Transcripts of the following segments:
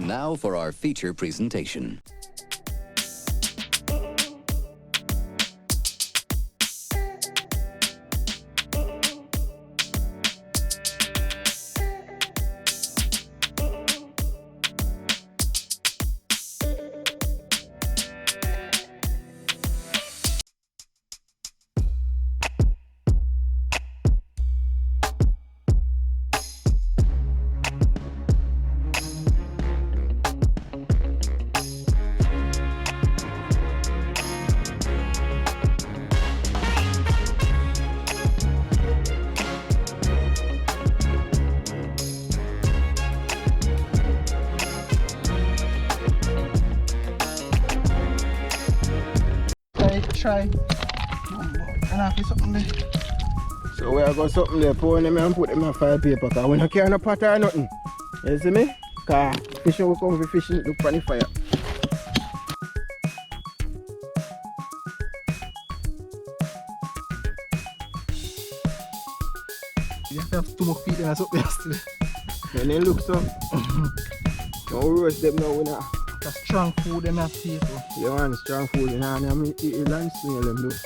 And now for our feature presentation. Try. And I put something there. So we are going something there, pour them and put them in fire paper, because we don't carry no pot or nothing. You see me? Because fishing will come for fishing, look for the fire. You have to have 2 more feet and something else still. When they look so, don't roast them now. Now. That's strong food and that taste. You want strong food and I'm eat the land snail them though.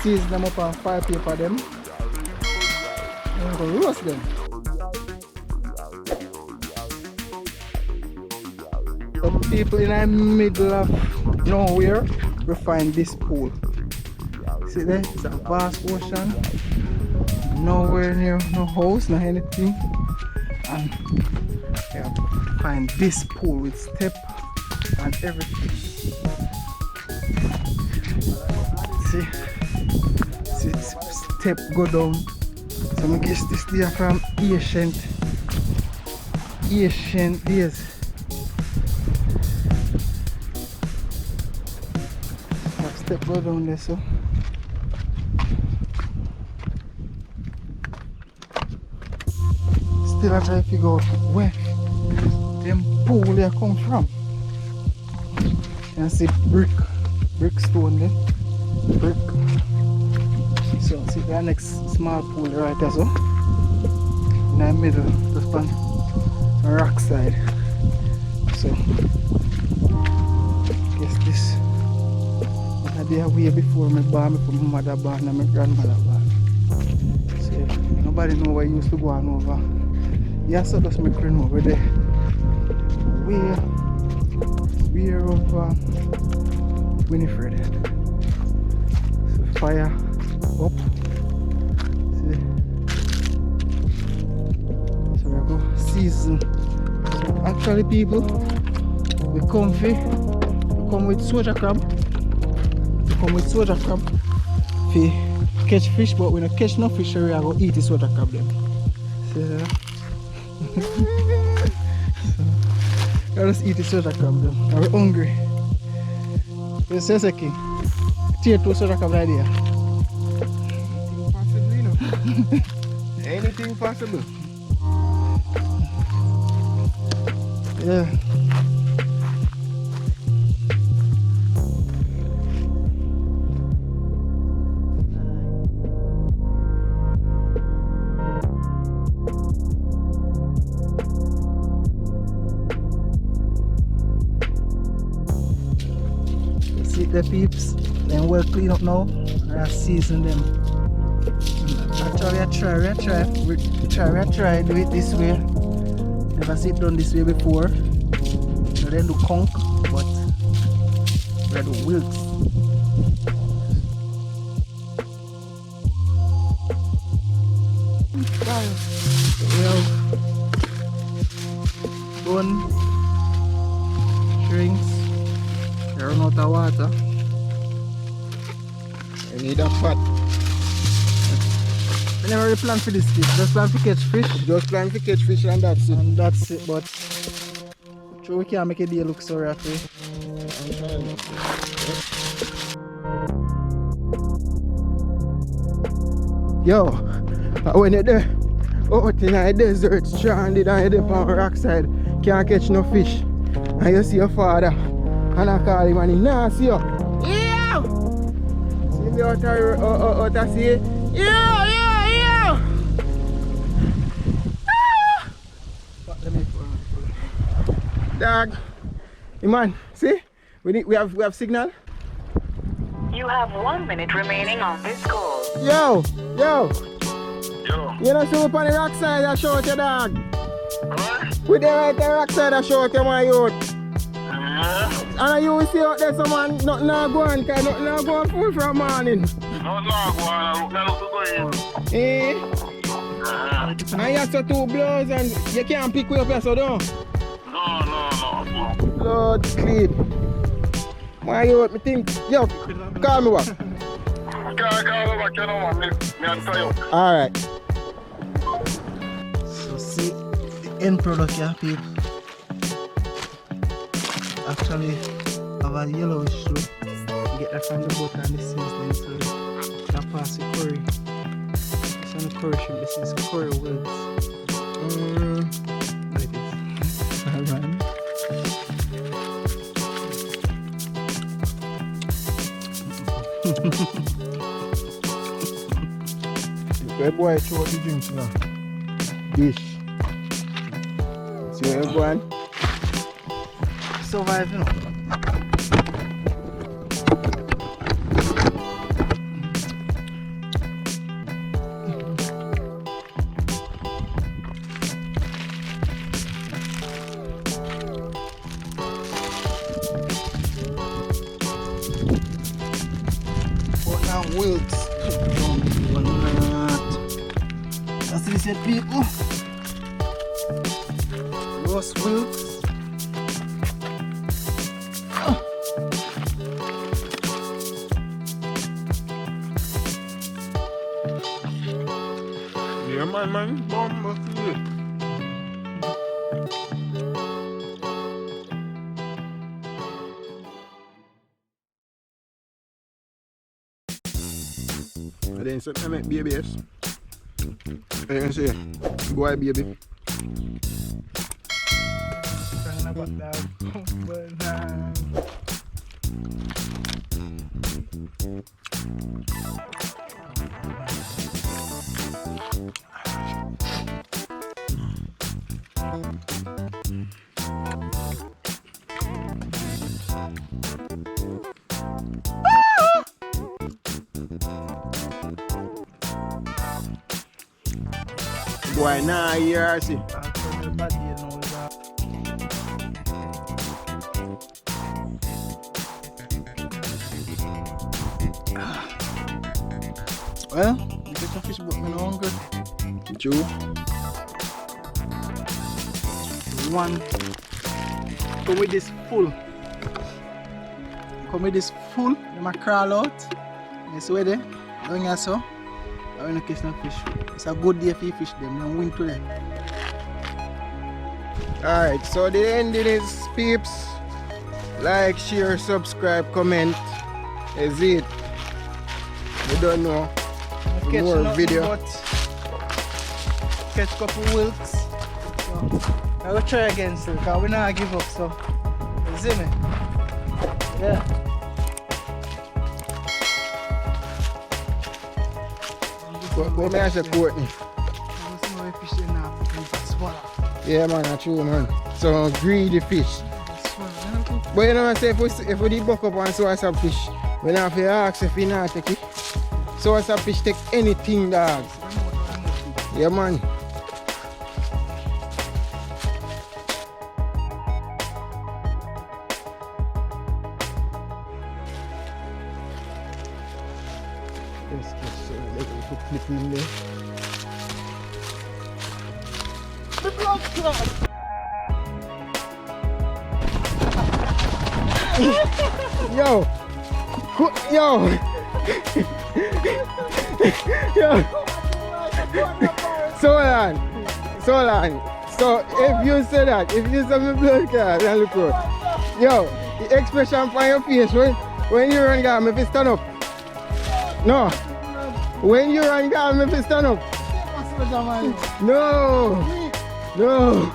Season them up on fire paper them. And we're going to roast them. So people in the middle of nowhere, we find this pool. See there? It's a vast ocean. Nowhere near no house, no anything. And yeah, find this pool with step and everything. See, step go down. So I guess this there from ancient days. Step go down there, so still I try to figure out where them pool there come from. You can see brick stone there. Brick. So see the next small pool right there, so in the middle, just on the rock side. So I guess this they are way before my born, before my mother born and my grandmother born. So nobody know where I used to go on over. Yeah, so just make run over there. Way over Winifred. So fire up. See. So we go season. So actually people, we comfy. We come with soldier crab. Come with soldier crab for catch fish, but we don't catch no fish, so we are going to eat the soldier crab then. So, I just eat the soldier crab then. Are we hungry? You say second. Tear 2 soldier crab right there. Anything possible. Yeah. The peeps, then well clean up now and I season them. Actually I try do it this way. Never see it done this way before. So then do conch, but we do wilts. We have bone, shrinks. They run out of water. I need a pot. I never really plan for this fish, just plan to catch fish. Just plan to catch fish and that's it. And that's it, but sure we can't make a day look so rough. Yo, when you're there, out in the desert, stranded and you're there on the rock side, can't catch no fish. and you see your father and I call him and he nah see you. Yeah! See me out of see? Yeah! Dog. Hey man, see? We have signal. You have 1 minute remaining on this call. Yo! Yo. You know see we on the rock side I show you dog. What? We there right the rock side I show you my youth. And you will see out there some man nothing not going cause nothing not going full from morning. Nothing not going, nothing to go. Eh? And you have so 2 blows and you can't pick me up here so don't. No. Lord sleep. My youth, me think, yo, call me back. Call me back, you know, man. Me and tell you. Alright. So see the end product here, people. Actually have a yellowish look. You get that from the butter and the seasoning, so that pass the curry. It's on the curry shrimp, this is curry wilts. Like this. Alright. Good boy, show what you drink now. Dish. See where you going? Survive, you know. But now wilts. That's what they said, people. Roast wilts. Yeah, man, bomb. And then some I make babies. And you can see, boy baby. Talking about that. Boy, nah, here, see. Well, you get some fish, but I'm not hungry. True. One. Come with this full. Come with this full. They might crawl out. You see where they? Down here so. I want to catch some fish. It's a good day for you fish them. Don't win today. Alright, so the ending is peeps. Like, share, subscribe, comment. Is it? We don't know. Catch More nothing video. but catch couple wilks. So, I will try again still because we not give up. So, you see me? Yeah. What may I say, Courtney? Yeah, man, that's true, man. So, greedy fish. But you know what I say, if we did buck up and source of fish, we don't have to ask if we not take it. Source of fish take anything, dogs. Yeah, man. Let's get some little clip in there. The blood clot! Yo! Yo! Yo! So long! So if you say that, if you say me blood clot, then look out. Yo! The expression on your face when you run down, if you stand up. No! When you run down, if you stand up. No! No!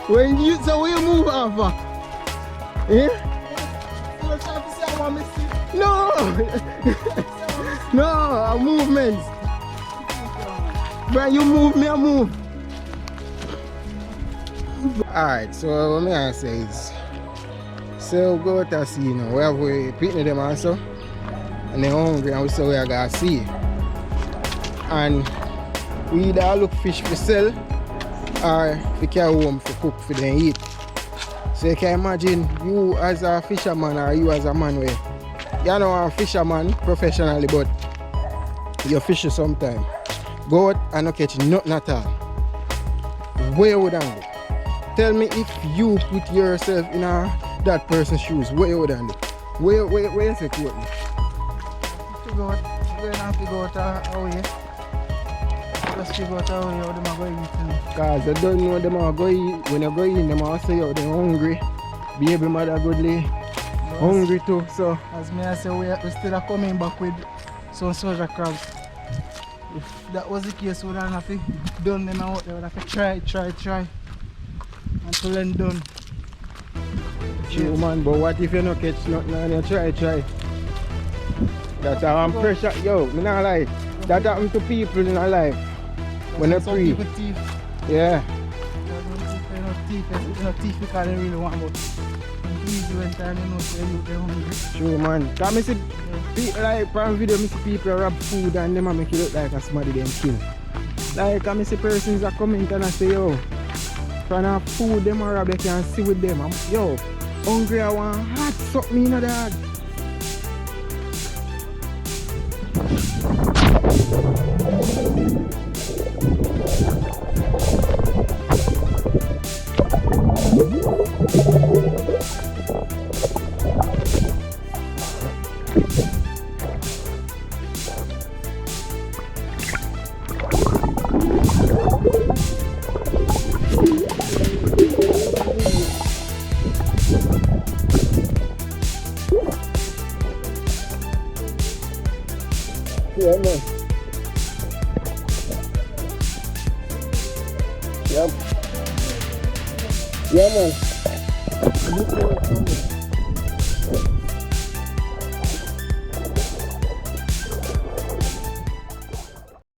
When you move off. Yeah? No! No, a movement. But you move, me I move. Alright, so what I say is, so we go to see now. We have we picnic them also. And they're hungry and we say we are gonna see. And we either look fish for sell or we carry home for cook for them eat. So you can imagine you as a fisherman or you as a man where you know a fisherman professionally, but you fish sometime. Go out and not catch nothing at all. Where would I go? Tell me if you put yourself in that person's shoes, where would I go? Where you say quote me? We're going to have to go out away. Just figure out how them are going to eat. Because I don't know them are going when you go in, them are say they're hungry. Baby mother goodly hungry too. So as me I say we still are coming back with some soldier crabs. If that was the case, we don't have to done them out there. We have to try until then done. True man, but what if you don't catch nothing and you try? That's how I'm pressure. Yo, me not lie. That happens to people in our life. When they're free. Yeah. Teeth because they really want, but please when time you know say you they're hungry. True man. Because I see people like from video, I see people rob food and them make it look like a somebody them kill. Like I see persons that comment and I say, yo, from a food them rob, they can see with them. Yo, hungry I want hot something in the heart. Yeah, man. Yep. Yeah, man.